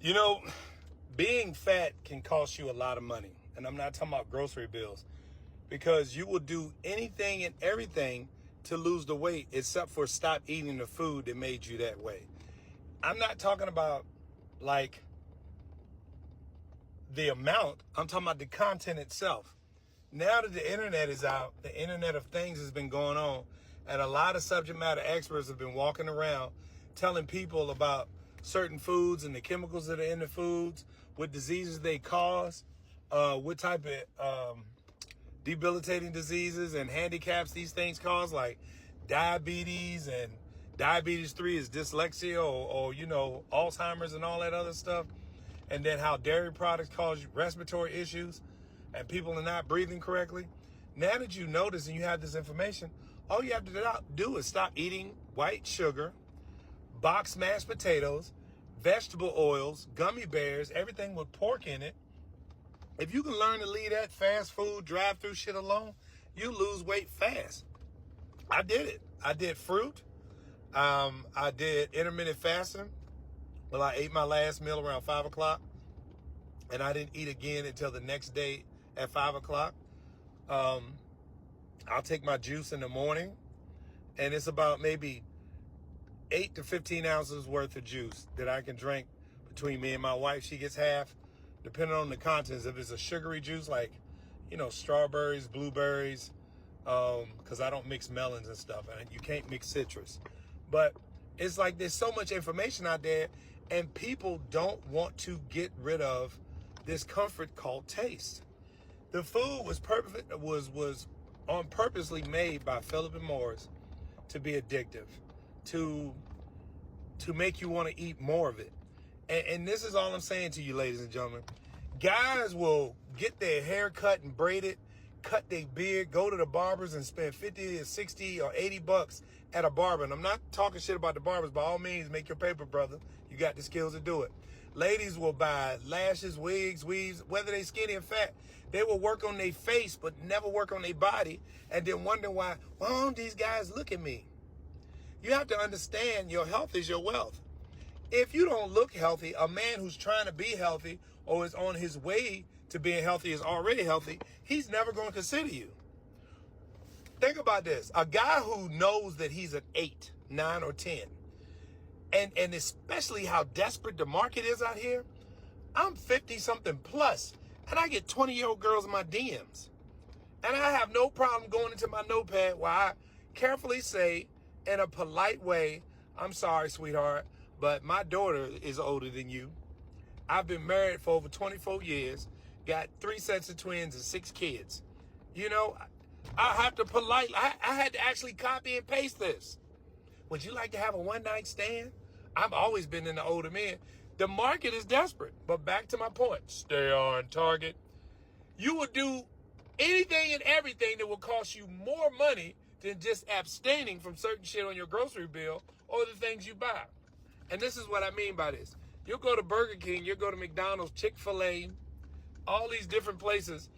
You know, being fat can cost you a lot of money. And I'm not talking about grocery bills. Because you will do anything and everything to lose the weight except for stop eating the food that made you that way. I'm not talking about like the amount. I'm talking about the content itself. Now that the internet is out, the internet of things has been going on, and a lot of subject matter experts have been walking around telling people about certain foods and the chemicals that are in the foods, what diseases they cause, what type of debilitating diseases and handicaps these things cause, like diabetes, and diabetes 3 is dyslexia or Alzheimer's and all that other stuff. And then how dairy products cause respiratory issues and people are not breathing correctly. Now that you notice and you have this information, all you have to do is stop eating white sugar, boxed mashed potatoes, vegetable oils, gummy bears, everything with pork in it. If you can learn to leave that fast food drive-through shit alone, you lose weight fast. I did it. I did fruit. I did intermittent fasting. Well, I ate my last meal around 5 o'clock, and I didn't eat again until the next day at 5 o'clock. I'll take my juice in the morning, and it's about maybe 8 to 15 ounces worth of juice that I can drink between me and my wife. She gets half, depending on the contents. If it's a sugary juice like, strawberries, blueberries, because I don't mix melons and stuff, and you can't mix citrus. But it's like there's so much information out there, and people don't want to get rid of this comfort called taste. The food was purposely made by Philip and Morris to be addictive, to make you want to eat more of it. And this is all I'm saying to you, ladies and gentlemen. Guys will get their hair cut and braided, cut their beard, go to the barbers and spend 50 or 60 or 80 bucks at a barber. And I'm not talking shit about the barbers. By all means, make your paper, brother. You got the skills to do it. Ladies will buy lashes, wigs, weaves, whether they skinny or fat. They will work on their face, but never work on their body, and then wonder why don't these guys look at me? You have to understand your health is your wealth. If you don't look healthy, a man who's trying to be healthy or is on his way to being healthy is already healthy, he's never going to consider you. Think about this. A guy who knows that he's an 8, 9, or 10, and especially how desperate the market is out here. I'm 50-something plus, and I get 20-year-old girls in my DMs. And I have no problem going into my notepad where I carefully say, in a polite way, I'm sorry, sweetheart, but my daughter is older than you. I've been married for over 24 years, got 3 sets of twins and 6 kids. I have to I had to actually copy and paste this. Would you like to have a one-night stand? I've always been into older men. The market is desperate. But back to my point, stay on target. You will do anything and everything that will cost you more money than just abstaining from certain shit on your grocery bill or the things you buy. And this is what I mean by this. You'll go to Burger King, you'll go to McDonald's, Chick-fil-A, all these different places.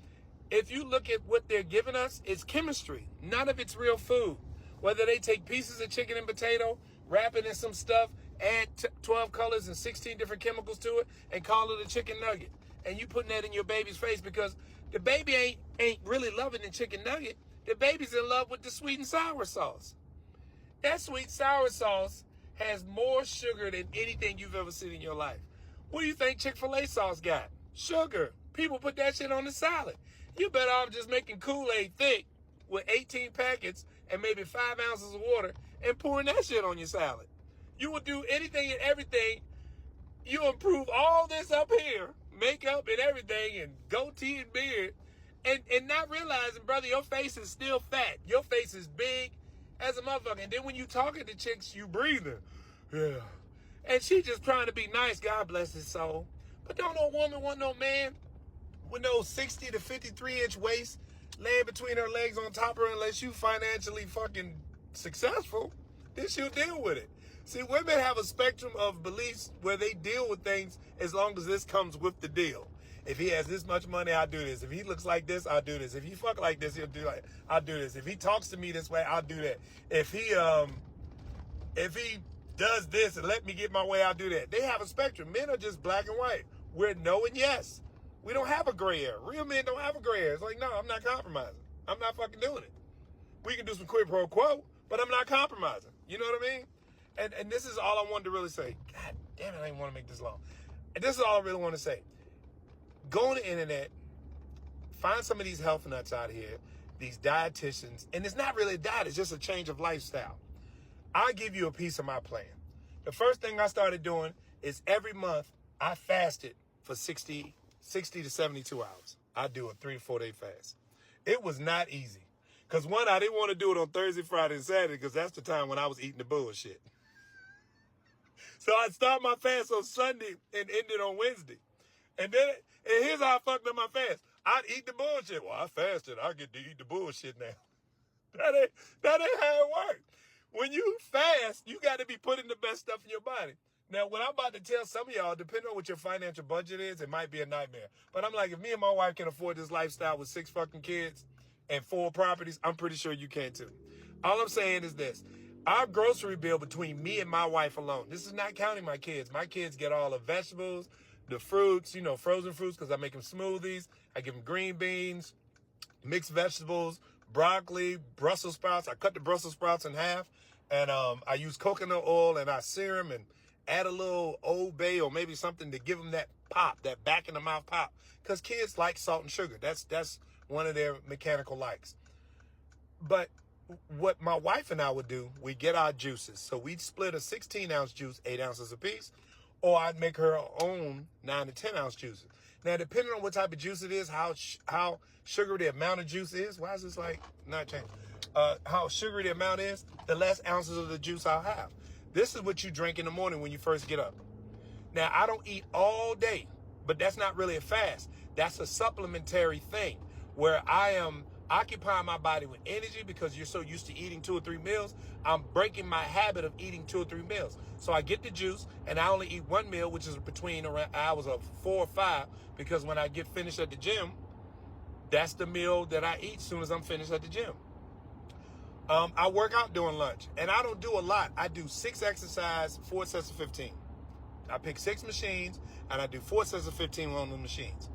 If you look at what they're giving us, it's chemistry. None of it's real food. Whether they take pieces of chicken and potato, wrap it in some stuff, add 12 colors and 16 different chemicals to it, and call it a chicken nugget. And you putting that in your baby's face because the baby ain't really loving the chicken nugget. The baby's in love with the sweet and sour sauce. That sweet and sour sauce has more sugar than anything you've ever seen in your life. What do you think Chick-fil-A sauce got? Sugar. People put that shit on the salad. You better off just making Kool-Aid thick with 18 packets and maybe 5 ounces of water and pouring that shit on your salad. You will do anything and everything. You improve all this up here, makeup and everything, and goatee and beard, and not realizing, brother, your face is still fat. Your face is big as a motherfucker. And then when you talking to chicks, you breathing. Yeah. And she just trying to be nice. God bless his soul. But don't no woman want no man with no 60 to 53-inch waist laying between her legs on top of her unless you financially fucking successful. Then she'll deal with it. See, women have a spectrum of beliefs where they deal with things as long as this comes with the deal. If he has this much money, I'll do this. If he looks like this, I'll do this. If he fuck like this, I'll do this. If he talks to me this way, I'll do that. If he does this and let me get my way, I'll do that. They have a spectrum. Men are just black and white. We're no and yes. We don't have a gray area. Real men don't have a gray area. It's like, no, I'm not compromising. I'm not fucking doing it. We can do some quid pro quo, but I'm not compromising. You know what I mean? And this is all I wanted to really say. God damn it, I didn't want to make this long. And this is all I really want to say. Go on the internet, find some of these health nuts out here, these dietitians, and it's not really a diet, it's just a change of lifestyle. I'll give you a piece of my plan. The first thing I started doing is every month I fasted for 60 to 72 hours. I do a 3 to 4 day fast. It was not easy. Because one, I didn't want to do it on Thursday, Friday, and Saturday because that's the time when I was eating the bullshit. So I'd start my fast on Sunday and end it on Wednesday. And here's how I fucked up my fast. I'd eat the bullshit. Well, I fasted. I get to eat the bullshit now. That ain't how it works. When you fast, you got to be putting the best stuff in your body. Now, what I'm about to tell some of y'all, depending on what your financial budget is, it might be a nightmare. But I'm like, if me and my wife can afford this lifestyle with 6 fucking kids and 4 properties, I'm pretty sure you can too. All I'm saying is this. Our grocery bill between me and my wife alone, this is not counting my kids. My kids get all the vegetables, the fruits, frozen fruits because I make them smoothies. I give them green beans, mixed vegetables, broccoli, Brussels sprouts. I cut the Brussels sprouts in half. And I use coconut oil and I sear them and add a little Old Bay or maybe something to give them that pop, that back in the mouth pop. Because kids like salt and sugar. That's one of their mechanical likes. But what my wife and I would do, we get our juices. So we'd split a 16-ounce juice, 8 ounces apiece, or I'd make her own 9 to 10 ounce juices. Now, depending on what type of juice it is, how sugary the amount of juice is, why is this like not changing? How sugary the amount is, the less ounces of the juice I'll have. This is what you drink in the morning when you first get up. Now, I don't eat all day, but that's not really a fast. That's a supplementary thing where I am occupying my body with energy because you're so used to eating 2 or 3 meals. I'm breaking my habit of eating 2 or 3 meals. So I get the juice and I only eat 1 meal, which is between around hours of 4 or 5, because when I get finished at the gym, that's the meal that I eat as soon as I'm finished at the gym. I work out during lunch, and I don't do a lot. I do 6 exercises, 4 sets of 15. I pick 6 machines, and I do 4 sets of 15 on the machines.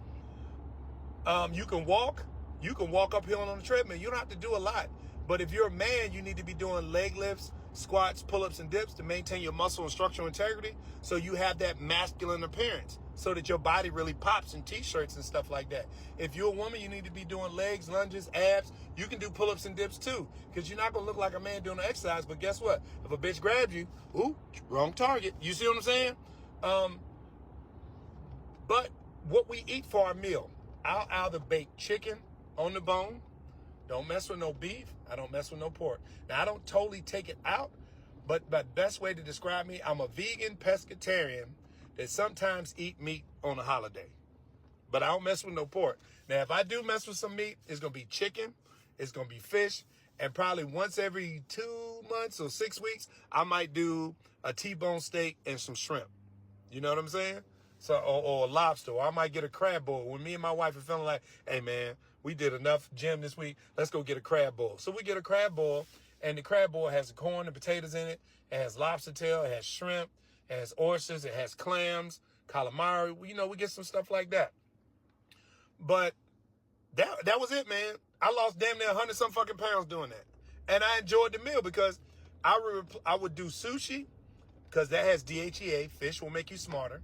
You can walk uphill on the treadmill. You don't have to do a lot. But if you're a man, you need to be doing leg lifts, squats, pull-ups, and dips to maintain your muscle and structural integrity so you have that masculine appearance, so that your body really pops in t-shirts and stuff like that. If you're a woman, you need to be doing legs, lunges, abs. You can do pull-ups and dips too, because you're not going to look like a man doing the exercise. But guess what? If a bitch grabs you, ooh, wrong target. You see what I'm saying? But what we eat for our meal, I'll either bake chicken on the bone. Don't mess with no beef. I don't mess with no pork. Now, I don't totally take it out, but the best way to describe me, I'm a vegan pescatarian that sometimes eat meat on a holiday. But I don't mess with no pork. Now, if I do mess with some meat, it's going to be chicken, it's going to be fish, and probably once every 2 months or 6 weeks, I might do a T-bone steak and some shrimp. You know what I'm saying? So, or a lobster, or I might get a crab boil. When me and my wife are feeling like, hey man, we did enough gym this week, let's go get a crab boil. So we get a crab boil, and the crab boil has corn and potatoes in it. It has lobster tail, it has shrimp, it has oysters, it has clams, calamari. We get some stuff like that. But that was it, man. I lost damn near 100-some fucking pounds doing that. And I enjoyed the meal because I would do sushi because that has DHEA. Fish will make you smarter.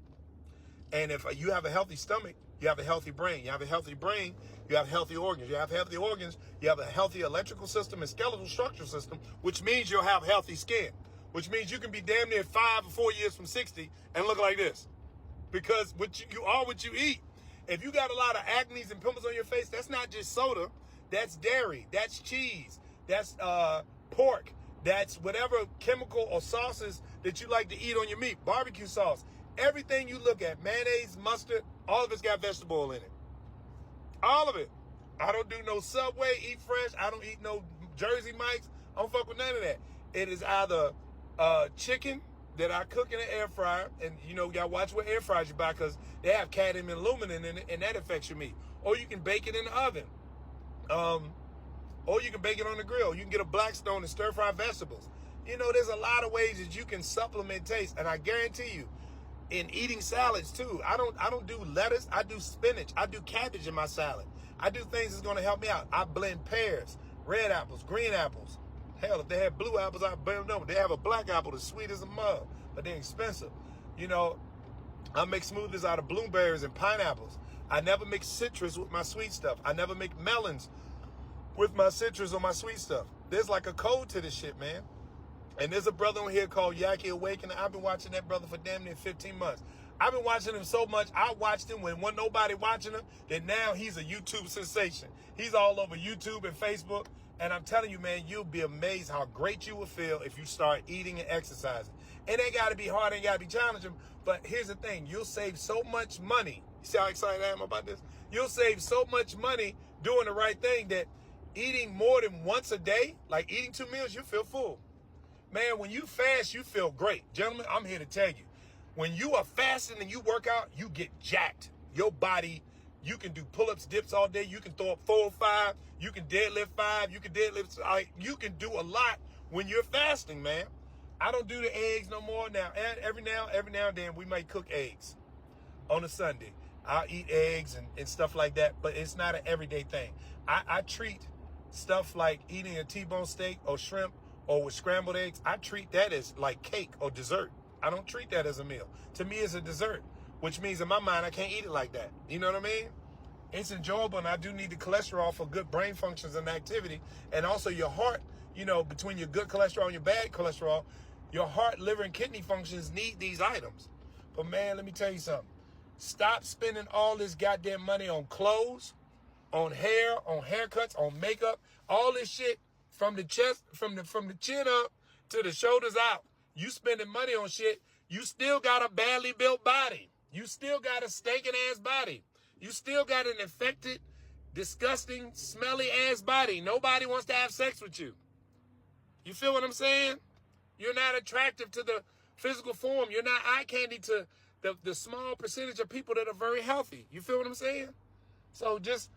And if you have a healthy stomach, you have a healthy brain. You have a healthy brain, you have healthy organs. You have healthy organs, you have a healthy electrical system and skeletal structure system, which means you'll have healthy skin, which means you can be damn near 5 or 4 years from 60 and look like this. Because you are what you eat. If you got a lot of acne and pimples on your face, that's not just soda. That's dairy. That's cheese. That's pork. That's whatever chemical or sauces that you like to eat on your meat. Barbecue sauce. Everything you look at, mayonnaise, mustard, all of it's got vegetable oil in it. All of it. I don't do no Subway, Eat Fresh. I don't eat no Jersey Mike's. I don't fuck with none of that. It is either chicken that I cook in an air fryer, and you gotta watch what air fryers you buy because they have cadmium and aluminum in it, and that affects your meat. Or you can bake it in the oven. Or you can bake it on the grill. You can get a Blackstone and stir fry vegetables. You know, there's a lot of ways that you can supplement taste. And I guarantee you, in eating salads too, I don't do lettuce. I do spinach. I do cabbage in my salad. I do things that's going to help me out. I blend pears, red apples, green apples. Hell, if they have blue apples, I blend them. They have a black apple that's sweet as a mug, but they're expensive. You know, I make smoothies out of blueberries and pineapples. I never mix citrus with my sweet stuff. I never make melons with my citrus or my sweet stuff. There's like a code to this shit, man. And there's a brother on here called Yaki Awakening. I've been watching that brother for damn near 15 months. I've been watching him so much. I watched him when wasn't nobody watching him. That now he's a YouTube sensation. He's all over YouTube and Facebook. And I'm telling you, man, you'll be amazed how great you will feel if you start eating and exercising. It ain't got to be hard. It ain't got to be challenging. But here's the thing. You'll save so much money. You see how excited I am about this? You'll save so much money doing the right thing that eating more than once a day, like eating 2 meals, you feel full. Man, when you fast, you feel great. Gentlemen, I'm here to tell you, when you are fasting and you work out, you get jacked. Your body, you can do pull-ups, dips all day. You can throw up 4 or 5. You can deadlift 5. You can deadlift, you can do a lot when you're fasting, man. I don't do the eggs no more now. And every now and then we might cook eggs on a Sunday. I'll eat eggs and stuff like that, but it's not an everyday thing. I treat stuff like eating a T-bone steak or shrimp or with scrambled eggs, I treat that as like cake or dessert. I don't treat that as a meal. To me, it's a dessert, which means in my mind, I can't eat it like that. You know what I mean? It's enjoyable, and I do need the cholesterol for good brain functions and activity. And also your heart, you know, between your good cholesterol and your bad cholesterol, your heart, liver, and kidney functions need these items. But man, let me tell you something. Stop spending all this goddamn money on clothes, on hair, on haircuts, on makeup, all this shit. From the chest, from the chin up to the shoulders out. You spending money on shit. You still got a badly built body. You still got a stinking ass body. You still got an infected, disgusting, smelly ass body. Nobody wants to have sex with you. You feel what I'm saying? You're not attractive to the physical form. You're not eye candy to the small percentage of people that are very healthy. You feel what I'm saying? So just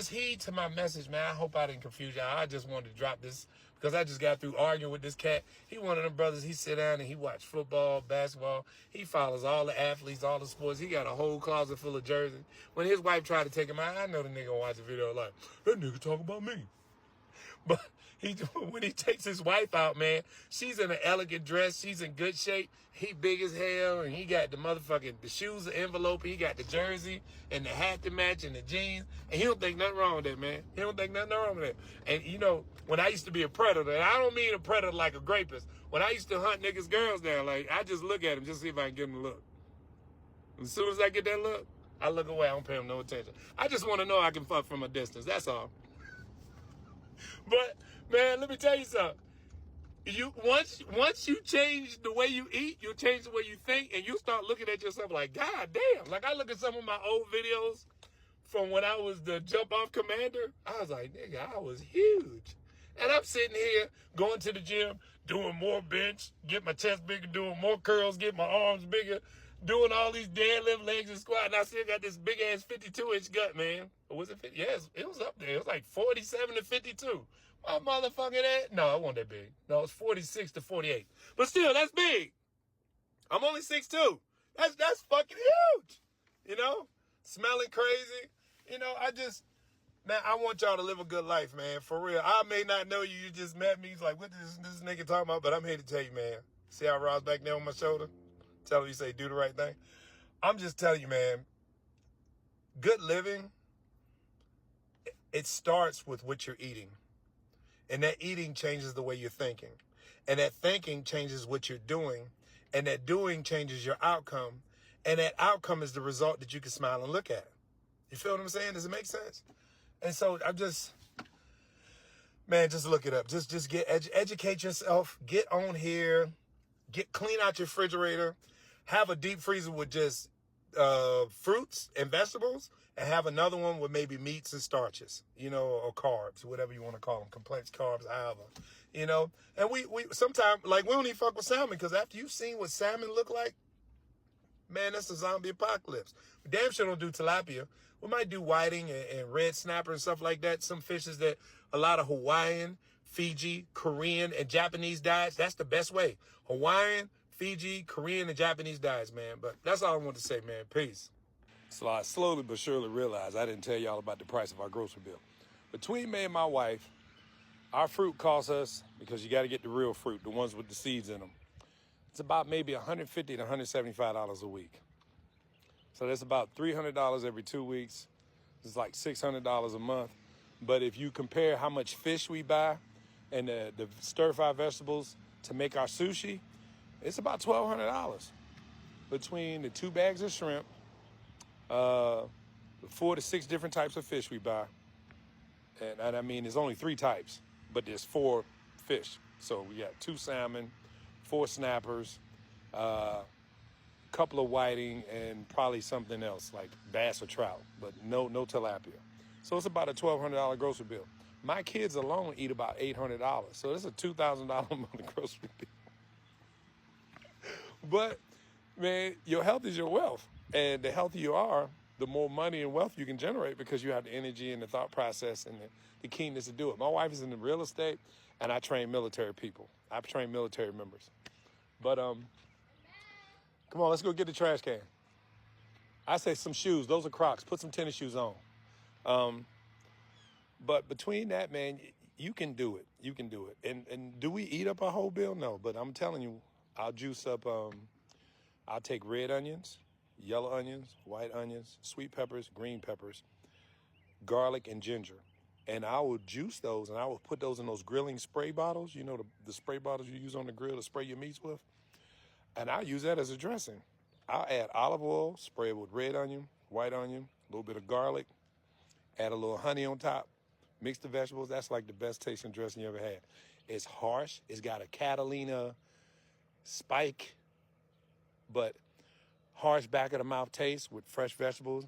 heed to my message, man. I hope I didn't confuse y'all. I just wanted to drop this because I just got through arguing with this cat. He one of them brothers. He sit down and he watch football, basketball. He follows all the athletes, all the sports. He got a whole closet full of jerseys. When his wife tried to take him out, I know the nigga gonna watch the video like, that nigga talking about me. But when he takes his wife out, man, she's in an elegant dress. She's in good shape. He big as hell, and he got the shoes, the envelope. He got the jersey and the hat to match and the jeans. And he don't think nothing wrong with that, man. He don't think nothing wrong with that. And, you know, when I used to be a predator, and I don't mean a predator like a rapist. When I used to hunt niggas' girls down, like, I just look at him just see if I can get him a look. As soon as I get that look, I look away. I don't pay him no attention. I just want to know I can fuck from a distance. That's all. But man, let me tell you something. Once you change the way you eat, you change the way you think, and you start looking at yourself like, God damn. Like I look at some of my old videos from when I was the jump off commander. I was like, nigga, I was huge. And I'm sitting here going to the gym, doing more bench, get my chest bigger, doing more curls, get my arms bigger, doing all these deadlift, legs, and squat, and I still got this big ass 52-inch gut, man. Or was it 50? Yes, it was up there. It was like 47 to 52. My motherfucking ass. No, it wasn't that big. No, it's 46 to 48. But still, that's big. I'm only 6'2". That's fucking huge. You know? Smelling crazy. You know, man, I want y'all to live a good life, man. For real. I may not know you. You just met me. He's like, what is this nigga talking about? But I'm here to tell you, man. See how Rob's back there on my shoulder? Tell him you say do the right thing. I'm just telling you, man. Good living, it starts with what you're eating. And that eating changes the way you're thinking. And that thinking changes what you're doing. And that doing changes your outcome. And that outcome is the result that you can smile and look at. You feel what I'm saying? Does it make sense? And so I'm just, man, just look it up. Just get educate yourself. Get on here. Clean out your refrigerator. Have a deep freezer with just fruits and vegetables, and have another one with maybe meats and starches, you know, or carbs, whatever you want to call them, complex carbs, however, you know. And we sometimes, like, we don't even fuck with salmon, because after you've seen what salmon look like, man, that's a zombie apocalypse. We damn sure don't do tilapia. We might do whiting and red snapper and stuff like that. Some fishes that a lot of Hawaiian Fiji, Korean, and Japanese diets. That's the best way. Hawaiian, Fiji, Korean, and Japanese diets, man. But that's all I want to say, man. Peace. So I slowly but surely realized I didn't tell y'all about the price of our grocery bill. Between me and my wife, our fruit costs us, because you got to get the real fruit, the ones with the seeds in them, it's about maybe $150 to $175 a week. So that's about $300 every 2 weeks. It's like $600 a month. But if you compare how much fish we buy and the stir-fry vegetables to make our sushi, it's about $1,200 between the 2 bags of shrimp, 4 to 6 different types of fish we buy. And I mean, there's only 3 types, but there's 4 fish. So we got 2 salmon, 4 snappers, couple of whiting, and probably something else like bass or trout, but no tilapia. So it's about a $1,200 grocery bill. My kids alone eat about $800. So it's a $2,000 a month grocery bill. But man, your health is your wealth. And the healthier you are, the more money and wealth you can generate, because you have the energy and the thought process and the keenness to do it. My wife is in the real estate, and I train military people. I train military members. But come on, let's go get the trash can. I say some shoes. Those are Crocs. Put some tennis shoes on. But between that, man, you can do it. You can do it. And do we eat up a whole bill? No. But I'm telling you, I'll juice up. I'll take red onions, yellow onions, white onions, sweet peppers, green peppers, garlic, and ginger. And I will juice those, and I will put those in those grilling spray bottles. You know, the spray bottles you use on the grill to spray your meats with. And I'll use that as a dressing. I'll add olive oil, spray it with red onion, white onion, a little bit of garlic, add a little honey on top, mix the vegetables. That's like the best tasting dressing you ever had. It's harsh. It's got a Catalina spike, but harsh back of the mouth taste with fresh vegetables,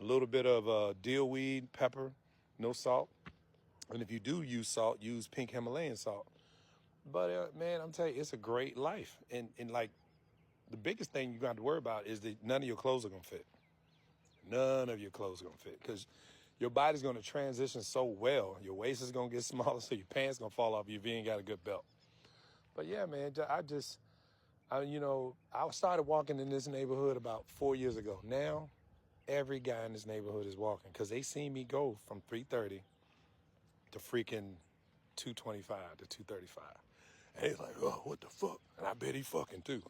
a little bit of dill weed, pepper, no salt. And if you do use salt, use pink Himalayan salt. But man, I'm telling you, it's a great life. And like, the biggest thing you're going to have to worry about is that none of your clothes are going to fit. None of your clothes are going to fit, because your body's going to transition so well. Your waist is going to get smaller, so your pants going to fall off if you ain't got a good belt. But yeah, man, I started walking in this neighborhood about 4 years ago. Now, every guy in this neighborhood is walking, because they see me go from 3:30 to freaking 2:25 to 2:35. And he's like, oh, what the fuck? And I bet he fucking too.